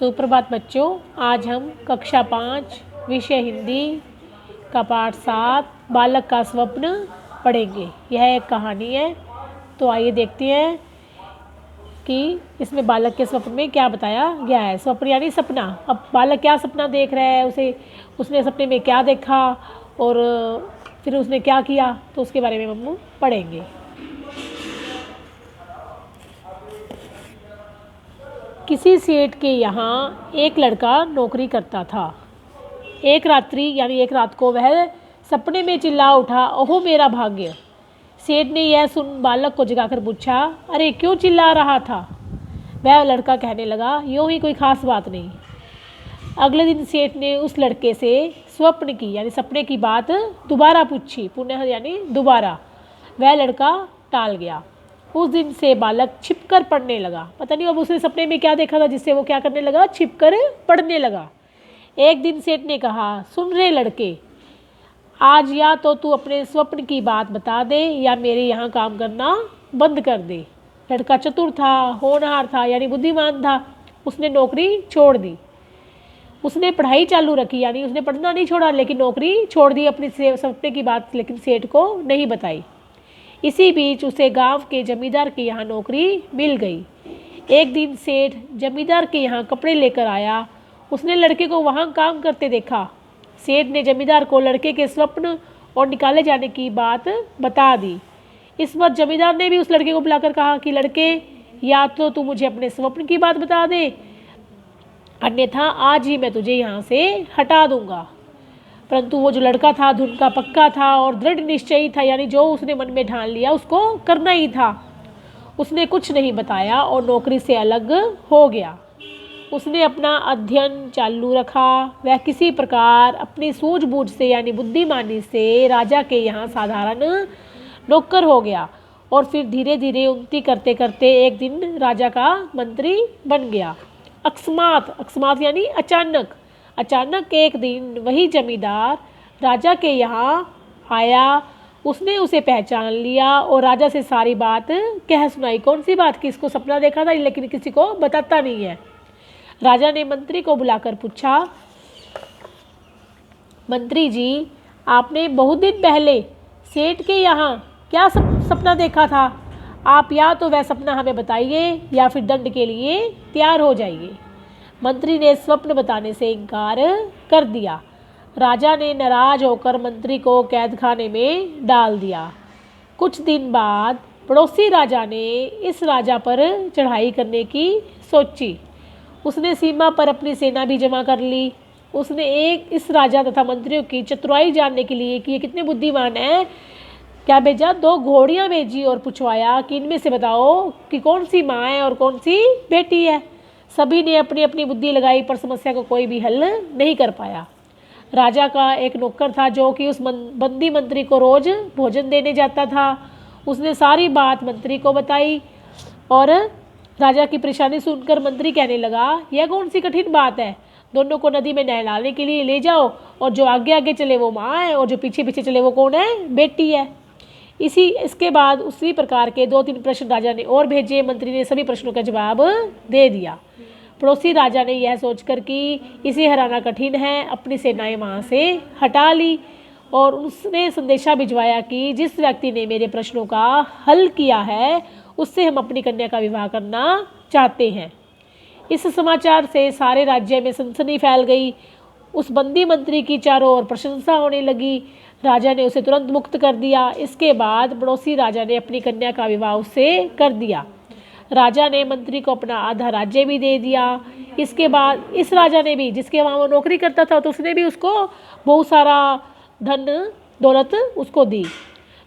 सुप्रभात बच्चों, आज हम कक्षा 5 विषय हिंदी का पाठ 7 बालक का स्वप्न पढ़ेंगे। यह एक कहानी है, तो आइए देखते हैं कि इसमें बालक के स्वप्न में क्या बताया गया है। स्वप्न यानी सपना। अब बालक क्या सपना देख रहा है, उसने सपने में क्या देखा और फिर उसने क्या किया, तो उसके बारे में हम पढ़ेंगे। किसी सेठ के यहाँ एक लड़का नौकरी करता था। एक रात को वह सपने में चिल्ला उठा, ओहो मेरा भाग्य। सेठ ने यह सुन बालक को जगाकर पूछा, अरे क्यों चिल्ला रहा था? वह लड़का कहने लगा, यूँ ही कोई खास बात नहीं। अगले दिन सेठ ने उस लड़के से स्वप्न की यानी सपने की बात दोबारा पूछी, पुनः यानी दोबारा। वह लड़का टाल गया। उस दिन से बालक छिपकर पढ़ने लगा। पता नहीं अब उसने सपने में क्या देखा था जिससे वो क्या करने लगा, छिपकर पढ़ने लगा। एक दिन सेठ ने कहा, सुन रे लड़के, आज या तो तू अपने स्वप्न की बात बता दे या मेरे यहाँ काम करना बंद कर दे। लड़का चतुर था, होनहार था यानी बुद्धिमान था। उसने नौकरी छोड़ दी। उसने पढ़ाई चालू रखी यानी उसने पढ़ना नहीं छोड़ा, लेकिन नौकरी छोड़ दी अपनी सपने की बात लेकिन सेठ को नहीं बताई। इसी बीच उसे गांव के जमींदार के यहाँ नौकरी मिल गई। एक दिन सेठ जमींदार के यहाँ कपड़े लेकर आया। उसने लड़के को वहाँ काम करते देखा। सेठ ने जमींदार को लड़के के स्वप्न और निकाले जाने की बात बता दी। इस बार जमींदार ने भी उस लड़के को बुलाकर कहा कि लड़के, या तो तू मुझे अपने स्वप्न की बात बता दे, अन्यथा आज ही मैं तुझे यहाँ से हटा दूंगा। परंतु वो जो लड़का था धुन का पक्का था और दृढ़ निश्चयी था, यानी जो उसने मन में ठान लिया उसको करना ही था। उसने कुछ नहीं बताया और नौकरी से अलग हो गया। उसने अपना अध्ययन चालू रखा। वह किसी प्रकार अपनी सूझबूझ से यानी बुद्धिमानी से राजा के यहाँ साधारण नौकर हो गया और फिर धीरे धीरे उन्नति करते करते एक दिन राजा का मंत्री बन गया। अकस्मात यानी अचानक एक दिन वही जमींदार राजा के यहाँ आया। उसने उसे पहचान लिया और राजा से सारी बात कह सुनाई। कौन सी बात? कि इसको सपना देखा था लेकिन किसी को बताता नहीं है। राजा ने मंत्री को बुलाकर पूछा, मंत्री जी, आपने बहुत दिन पहले सेठ के यहाँ क्या सपना देखा था? आप या तो वह सपना हमें बताइए या फिर दंड के लिए तैयार हो जाइए। मंत्री ने स्वप्न बताने से इनकार कर दिया। राजा ने नाराज होकर मंत्री को कैदखाने में डाल दिया। कुछ दिन बाद पड़ोसी राजा ने इस राजा पर चढ़ाई करने की सोची। उसने सीमा पर अपनी सेना भी जमा कर ली। उसने इस राजा तथा मंत्रियों की चतुराई जानने के लिए कि ये कितने बुद्धिमान हैं, क्या भेजा, 2 घोड़ियाँ भेजी और पूछवाया कि इनमें से बताओ कि कौन सी माँ है और कौन सी बेटी है। सभी ने अपनी अपनी बुद्धि लगाई पर समस्या को कोई भी हल नहीं कर पाया। राजा का एक नौकर था जो कि उस बंदी मंत्री को रोज भोजन देने जाता था। उसने सारी बात मंत्री को बताई और राजा की परेशानी सुनकर मंत्री कहने लगा, यह कौन सी कठिन बात है? दोनों को नदी में नहलाने के लिए ले जाओ और जो आगे आगे चले वो माँ है और जो पीछे पीछे चले वो कौन है? बेटी है। इसके बाद उसी प्रकार के 2-3 प्रश्न राजा ने और भेजे। मंत्री ने सभी प्रश्नों का जवाब दे दिया। पड़ोसी राजा ने यह सोचकर कि इसे हराना कठिन है, अपनी सेनाएं वहाँ से हटा ली और उसने संदेशा भिजवाया कि जिस व्यक्ति ने मेरे प्रश्नों का हल किया है उससे हम अपनी कन्या का विवाह करना चाहते हैं। इस समाचार से सारे राज्य में सनसनी फैल गई। उस बंदी मंत्री की चारों ओर प्रशंसा होने लगी। राजा ने उसे तुरंत मुक्त कर दिया। इसके बाद पड़ोसी राजा ने अपनी कन्या का विवाह उससे कर दिया। राजा ने मंत्री को अपना आधा राज्य भी दे दिया। इसके बाद इस राजा ने भी, जिसके वहाँ वो नौकरी करता था, तो उसने भी उसको बहुत सारा धन दौलत उसको दी।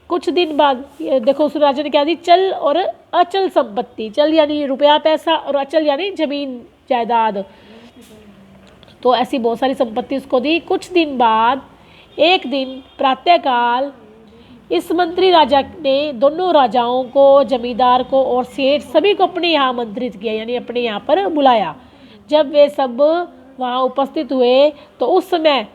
कुछ दिन बाद देखो उस राजा ने क्या दी, चल और अचल संपत्ति। चल यानी रुपया पैसा और अचल यानी जमीन जायदाद, तो ऐसी बहुत सारी संपत्ति उसको दी। कुछ दिन बाद एक दिन प्रातःकाल इस मंत्री राजा ने दोनों राजाओं को, जमींदार को और सेठ सभी को अपने यहाँ आमंत्रित किया यानी अपने यहाँ पर बुलाया। जब वे सब वहाँ उपस्थित हुए तो उस समय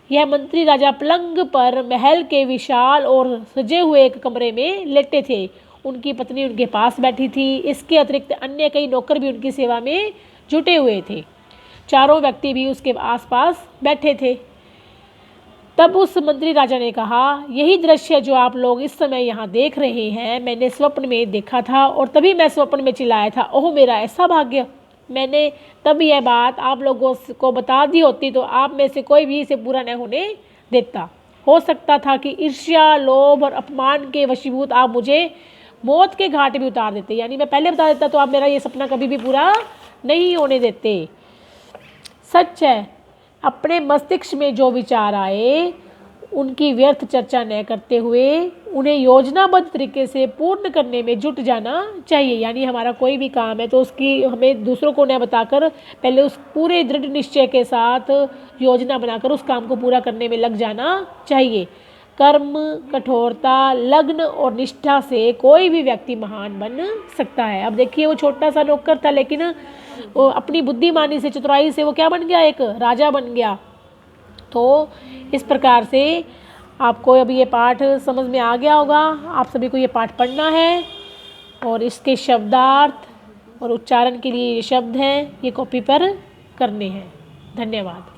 यह मंत्री राजा पलंग पर महल के विशाल और सजे हुए एक कमरे में लेटे थे। उनकी पत्नी उनके पास बैठी थी। इसके अतिरिक्त अन्य कई नौकर भी उनकी सेवा में जुटे हुए थे। चारों व्यक्ति भी उसके आसपास बैठे थे। तब उस मंत्री राजा ने कहा, यही दृश्य जो आप लोग इस समय यहाँ देख रहे हैं मैंने स्वप्न में देखा था, और तभी मैं स्वप्न में चिल्लाया था, ओह मेरा ऐसा भाग्य। मैंने तब यह बात आप लोगों को बता दी होती तो आप में से कोई भी इसे पूरा न होने देता। हो सकता था कि ईर्ष्या, लोभ और अपमान के वशीभूत आप मुझे मौत के घाट भी उतार देते, यानी मैं पहले बता देता तो आप मेरा ये सपना कभी भी पूरा नहीं होने देते। सच है, अपने मस्तिष्क में जो विचार आए उनकी व्यर्थ चर्चा न करते हुए उन्हें योजनाबद्ध तरीके से पूर्ण करने में जुट जाना चाहिए। यानी हमारा कोई भी काम है तो उसकी हमें दूसरों को न बताकर पहले उस पूरे दृढ़ निश्चय के साथ योजना बनाकर उस काम को पूरा करने में लग जाना चाहिए। कर्म, कठोरता, लग्न और निष्ठा से कोई भी व्यक्ति महान बन सकता है। अब देखिए, वो छोटा सा नौकर था लेकिन वो अपनी बुद्धिमानी से, चतुराई से वो क्या बन गया, एक राजा बन गया। तो इस प्रकार से आपको अभी ये पाठ समझ में आ गया होगा। आप सभी को ये पाठ पढ़ना है और इसके शब्दार्थ और उच्चारण के लिए ये शब्द हैं, ये कॉपी पर करने हैं। धन्यवाद।